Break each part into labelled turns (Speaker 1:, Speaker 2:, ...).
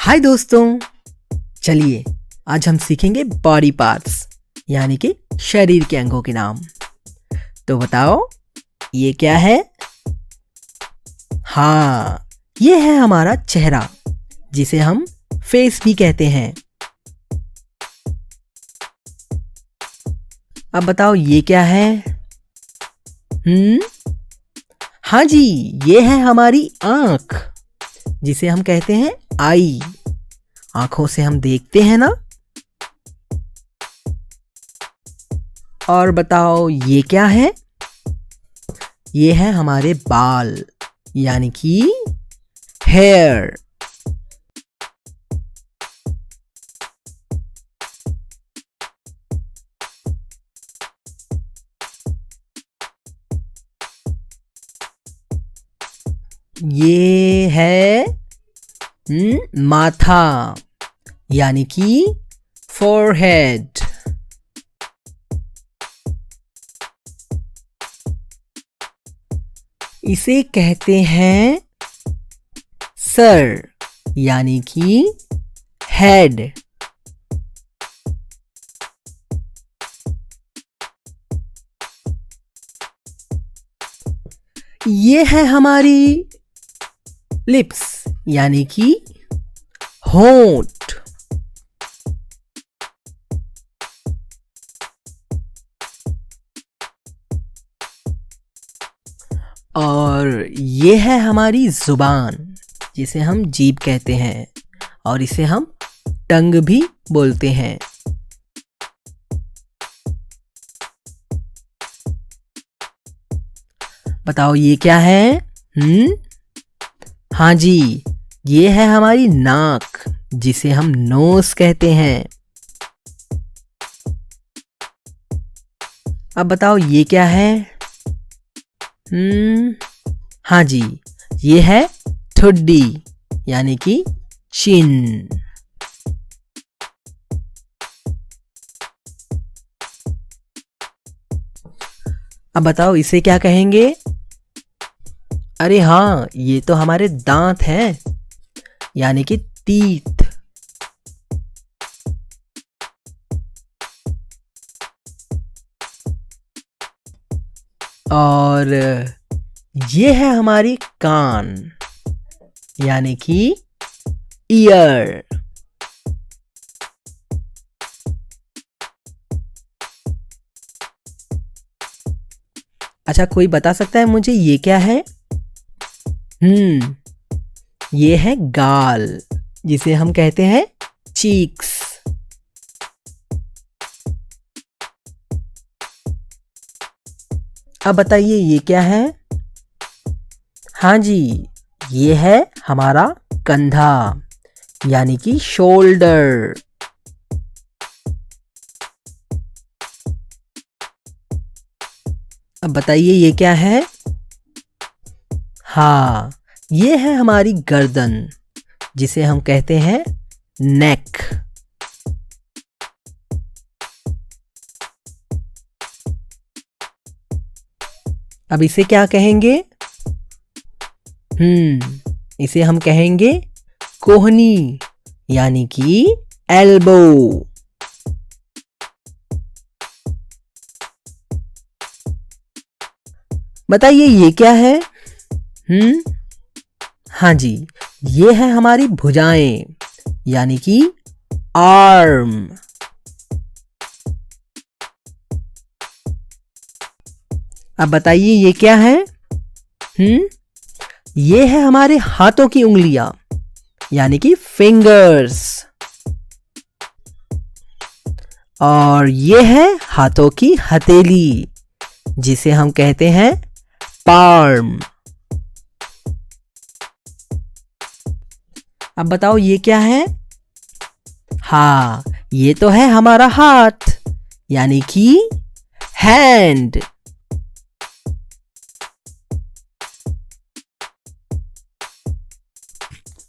Speaker 1: हाय दोस्तों, चलिए आज हम सीखेंगे बॉडी पार्ट्स यानी कि शरीर के अंगों के नाम। तो बताओ ये क्या है? हाँ, ये है हमारा चेहरा जिसे हम फेस भी कहते हैं। अब बताओ ये क्या है? हाँ जी, ये है हमारी आँख जिसे हम कहते हैं आई। आंखों से हम देखते हैं ना। और बताओ ये क्या है? ये है हमारे बाल यानी कि हेयर। ये है माथा यानी कि फोरहेड। इसे कहते हैं सर यानी कि हेड। ये है हमारी लिप्स यानी कि होंठ। और ये है हमारी जुबान जिसे हम जीभ कहते हैं और इसे हम टंग भी बोलते हैं। बताओ ये क्या है? हाँ जी, ये है हमारी नाक जिसे हम नोज कहते हैं। अब बताओ ये क्या है? हाँ जी, ये है ठुड्डी यानी कि चिन। अब बताओ इसे क्या कहेंगे? अरे हाँ, ये तो हमारे दांत हैं यानी कि टीथ। और ये है हमारी कान यानी कि ईयर। अच्छा, कोई बता सकता है मुझे ये क्या है? ये है गाल जिसे हम कहते हैं चीक्स। अब बताइए ये क्या है? हाँ जी, ये है हमारा कंधा यानी कि शोल्डर। अब बताइए ये क्या है? हाँ, ये है हमारी गर्दन जिसे हम कहते हैं नेक। अब इसे क्या कहेंगे? इसे हम कहेंगे कोहनी यानी कि एल्बो। बताइए ये क्या है? हाँ जी, ये है हमारी भुजाएं यानी कि आर्म। अब बताइए ये क्या है? ये है हमारे हाथों की उंगलियां यानी कि फिंगर्स। और ये है हाथों की हथेली जिसे हम कहते हैं पाल्म। अब बताओ ये क्या है? हाँ, ये तो है हमारा हाथ यानी कि हैंड।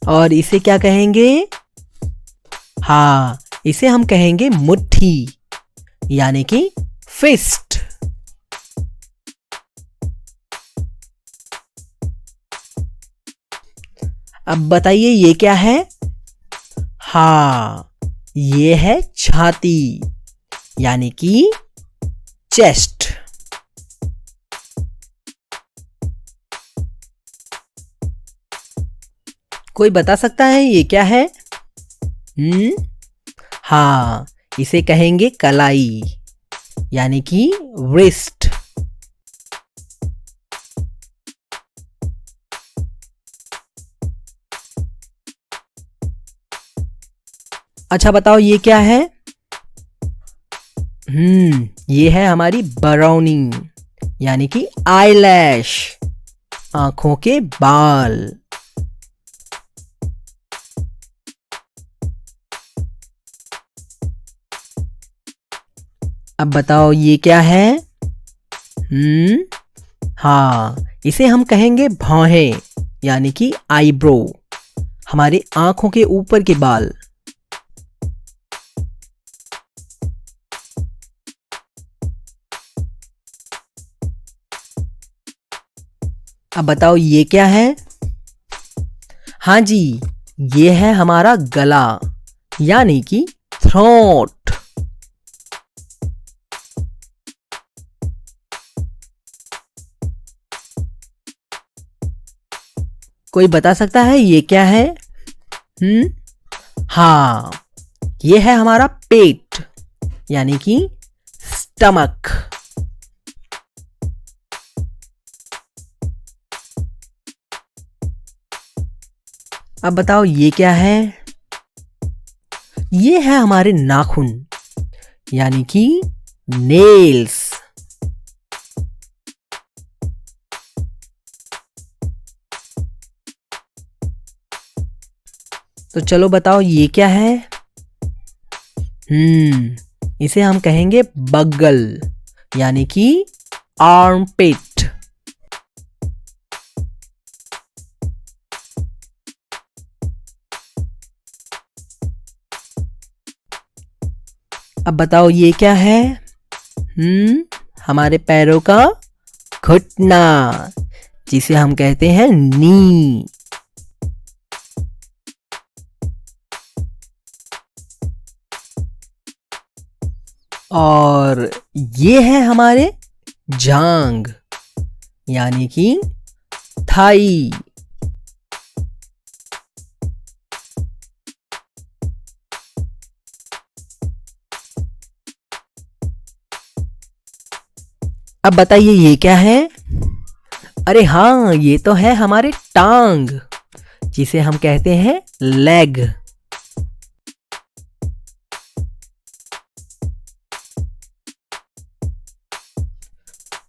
Speaker 1: और इसे क्या कहेंगे? हाँ, इसे हम कहेंगे मुट्ठी यानी कि फिस्ट। अब बताइए ये क्या है? हाँ, ये है छाती यानी कि चेस्ट। कोई बता सकता है ये क्या है? हाँ, इसे कहेंगे कलाई यानी कि रिस्ट। अच्छा बताओ ये क्या है? ये है हमारी बरौनी यानी कि आईलैश, आंखों के बाल। अब बताओ ये क्या है? हाँ, इसे हम कहेंगे भौहें यानी कि आईब्रो, हमारे आंखों के ऊपर के बाल। अब बताओ ये क्या है? हाँ जी, ये है हमारा गला यानी कि थ्रोट। कोई बता सकता है ये क्या है? हाँ, ये है हमारा पेट यानी कि स्टमक। अब बताओ ये क्या है? ये है हमारे नाखून यानी कि नेल्स। तो चलो बताओ ये क्या है? इसे हम कहेंगे बगल यानी कि आर्मपिट। अब बताओ ये क्या है? हमारे पैरों का घुटना जिसे हम कहते हैं नी। और ये है हमारे जांग यानी कि थाई। अब बताइए ये क्या है? अरे हाँ, ये तो है हमारे टांग जिसे हम कहते हैं लेग।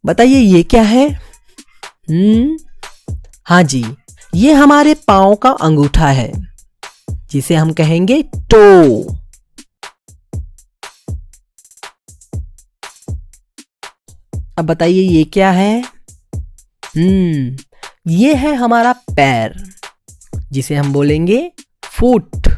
Speaker 1: बताइए ये क्या है? हाँ जी, ये हमारे पांव का अंगूठा है जिसे हम कहेंगे टो। अब बताइए ये क्या है? ये है हमारा पैर जिसे हम बोलेंगे फुट।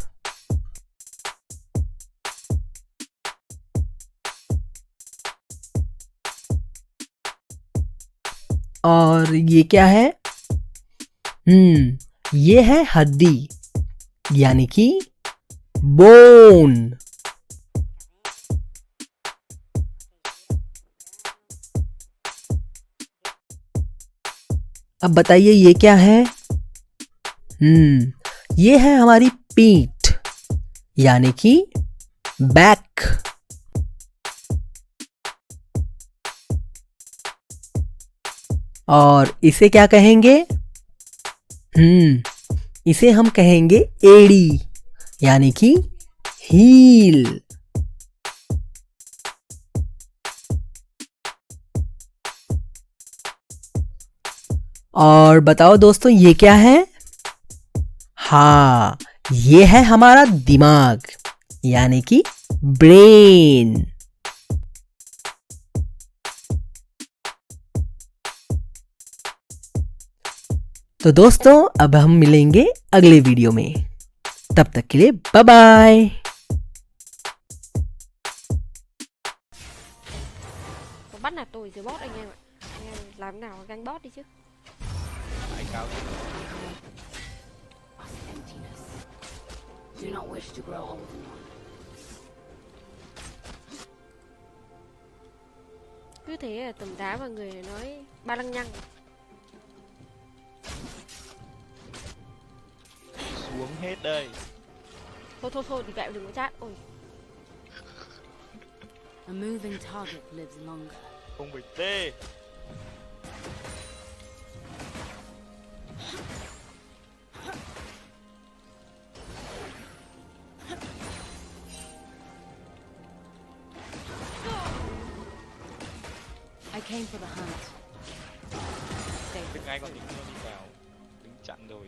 Speaker 1: और ये क्या है? ये है हड्डी यानी कि बोन। अब बताइए ये क्या है? ये है हमारी पीठ यानी कि बैक। और इसे क्या कहेंगे? इसे हम कहेंगे एड़ी यानी कि हील। और बताओ दोस्तों ये क्या है? हाँ, ये है हमारा दिमाग यानी कि ब्रेन। तो दोस्तों अब हम मिलेंगे अगले वीडियो में, तब तक के लिए bye bye.
Speaker 2: Bắt nạt tôi thì boss anh em ạ. Anh em làm nào ganh boss đi chứ.
Speaker 3: Ai cao Do not wish to grow old.
Speaker 2: Cứ thế là tầm đá vào người này nói ba lăng nhăng.
Speaker 4: Xuống hết đây.
Speaker 2: Thôi thì kệ đừng có chat. Ôi
Speaker 3: A moving target lives longer.
Speaker 4: Không bị tê.
Speaker 3: I came for the hunt. Stay.
Speaker 4: Đừng ai còn định đi vào. Đứng chặn rồi.